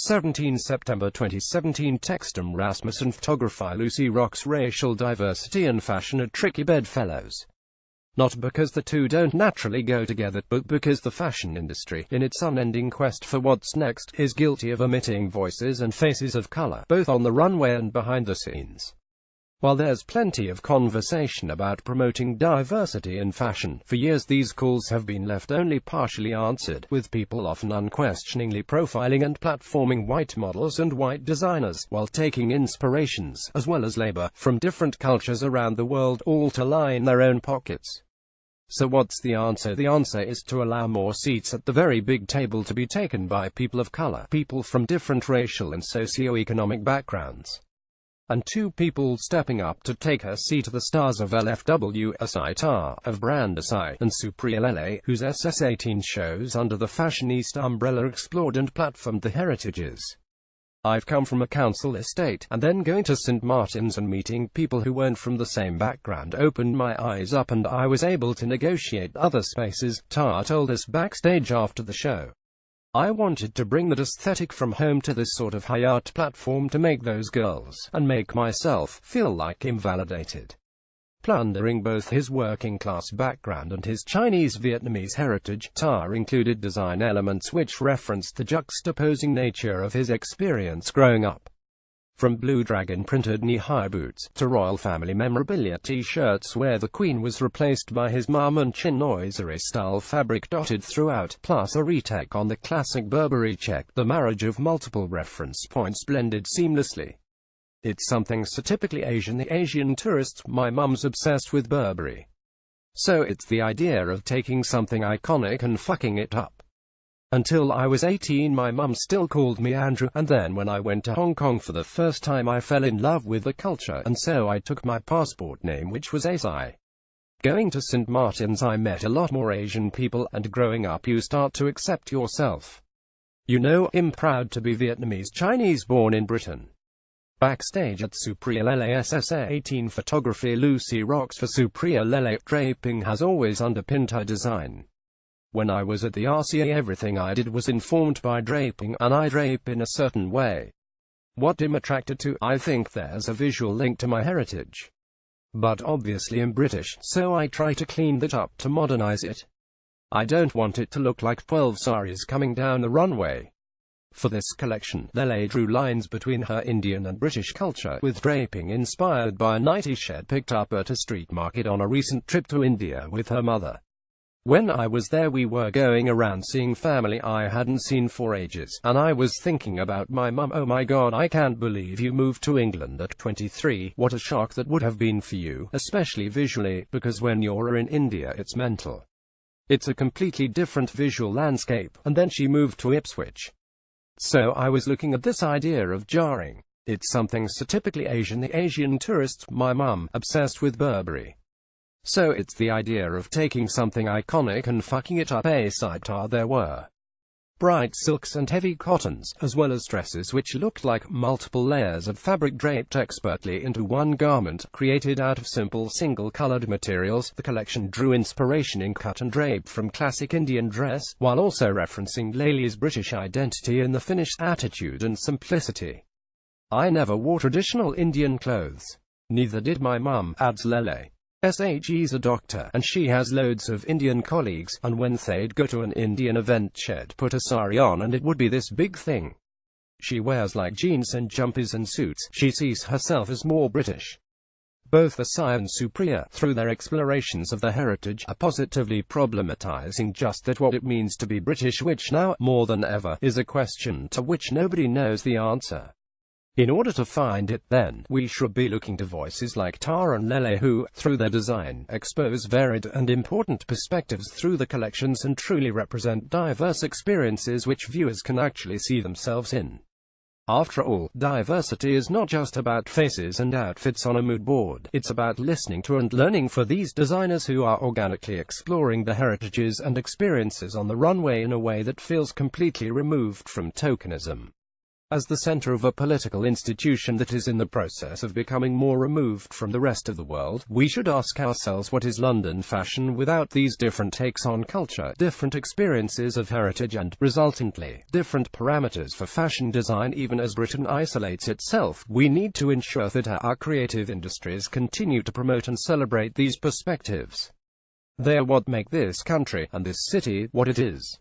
17 September 2017. Textum RasmussenPhotographyLucie Rox Racial. Diversity and fashion are tricky bedfellows. Not because the two don't naturally go together, but because the fashion industry, in its unending quest for what's next, is guilty of omitting voices and faces of color, both on the runway and behind the scenes. While there's plenty of conversation about promoting diversity in fashion, for years these calls have been left only partially answered, with people often unquestioningly profiling and platforming white models and white designers, while taking inspirations, as well as labor, from different cultures around the world, all to line their own pockets. So what's the answer? The answer is to allow more seats at the very big table to be taken by people of color, people from different racial and socio-economic backgrounds. And two people stepping up to take a seat are the stars of LFWSI Tar, of Brand SI, and Supriya, whose SS18 shows under the fashionista umbrella explored and platformed the heritages. I've come from a council estate, and then going to St. Martin's and meeting people who weren't from the same background opened my eyes up, and I was able to negotiate other spaces, Tar told us backstage after the show. I wanted to bring that aesthetic from home to this sort of high art platform to make those girls, and make myself, feel like invalidated. Plundering both his working class background and his Chinese-Vietnamese heritage, Tar included design elements which referenced the juxtaposing nature of his experience growing up. From Blue Dragon printed knee-high boots, to royal family memorabilia t-shirts where the Queen was replaced by his mum and chinoiserie-style fabric dotted throughout, plus a retake on the classic Burberry check, the marriage of multiple reference points blended seamlessly. It's something so typically Asian. The Asian tourists, my mum's obsessed with Burberry. So it's the idea of taking something iconic and fucking it up. Until I was 18 my mum still called me Andrew, and then when I went to Hong Kong for the first time I fell in love with the culture, and so I took my passport name, which was Asai. Going to St. Martin's I met a lot more Asian people, and growing up you start to accept yourself. You know, I'm proud to be Vietnamese Chinese born in Britain. Backstage at Supriya SS18 PhotographyLucie Rox. For Supriya, draping has always underpinned her design. When I was at the RCA everything I did was informed by draping, and I drape in a certain way. What I'm attracted to, I think there's a visual link to my heritage. But obviously I'm British, so I try to clean that up to modernize it. I don't want it to look like 12 saris coming down the runway. For this collection, Lele drew lines between her Indian and British culture, with draping inspired by a nightie shed picked up at a street market on a recent trip to India with her mother. When I was there we were going around seeing family I hadn't seen for ages, and I was thinking about my mum. Oh my god, I can't believe you moved to England at 23, what a shock that would have been for you, especially visually, because when you're in India it's mental. It's a completely different visual landscape, and then she moved to Ipswich. So I was looking at this idea of jarring. It's something so typically Asian. The Asian tourists, my mum, obsessed with Burberry. So it's the idea of taking something iconic and fucking it up. There were bright silks and heavy cottons, as well as dresses which looked like multiple layers of fabric draped expertly into one garment, created out of simple single-colored materials. The collection drew inspiration in cut and drape from classic Indian dress, while also referencing Lele's British identity in the finished attitude and simplicity. I never wore traditional Indian clothes. Neither did my mum, adds Lele. She's a doctor, and she has loads of Indian colleagues, and when they'd go to an Indian event she'd put a sari on and it would be this big thing. She wears like jeans and jumpers and suits. She sees herself as more British. Both Asai and Supriya, through their explorations of the heritage, are positively problematizing just that, what it means to be British, which now, more than ever, is a question to which nobody knows the answer. In order to find it, then, we should be looking to voices like Tar and Lele who, through their design, expose varied and important perspectives through the collections and truly represent diverse experiences which viewers can actually see themselves in. After all, diversity is not just about faces and outfits on a mood board, it's about listening to and learning for these designers who are organically exploring the heritages and experiences on the runway in a way that feels completely removed from tokenism. As the center of a political institution that is in the process of becoming more removed from the rest of the world, we should ask ourselves, what is London fashion without these different takes on culture, different experiences of heritage and, resultantly, different parameters for fashion design? Even as Britain isolates itself, we need to ensure that our creative industries continue to promote and celebrate these perspectives. They are what make this country, and this city, what it is.